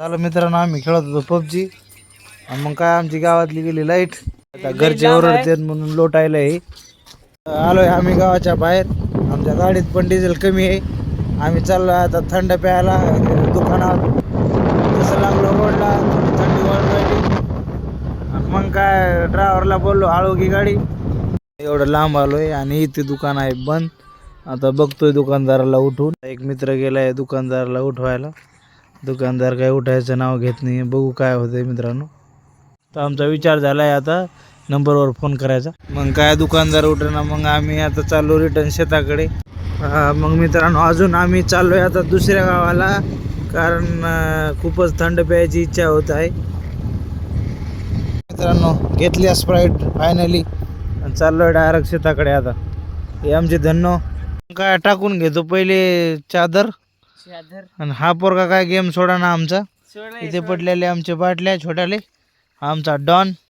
चालू मित्रांनो आम्ही खेळत होतो पबजी. मग काय आमची गावातली गेली लाईट. आता घरचे ओरडतात म्हणून लोटायला आहे. आलोय आम्ही गावाच्या बाहेर. आमच्या गाडीत पण डिझेल कमी आहे. आम्ही चाललोय आता थंड प्यायला दुकानात. जसं लागलो रोडला थंडी वाढून राहिली. मग काय ड्रायव्हरला बोललो हळू की गाडी. एवढं लांब आलोय आणि इथे दुकान आहे बंद. आता बघतोय दुकानदाराला उठून. एक मित्र गेलाय दुकानदाराला उठवायला. दुकानदार काय उठायचं नाव घेत नाही. बघू काय होतंय मित्रांनो. तर आमचा विचार झालाय आता नंबरवर फोन करायचा. मग काय दुकानदार उठना. मग आम्ही आता चाललो रिटर्न शेताकडे. मग मित्रांनो अजून आम्ही चाललोय आता दुसऱ्या गावाला. कारण खूपच थंड प्यायची इच्छा होत आहे. मित्रांनो घेतली स्प्राईट फायनली. चाललोय डायरेक्ट शेताकडे आता. हे आमचे धन्नो काय टाकून घेतो पहिले चादर. आणि हा पोरगा काय गेम सोडा ना आमचा. इथे पडलेले आमचे बाटल्या छोट्याले. आमचा डॉन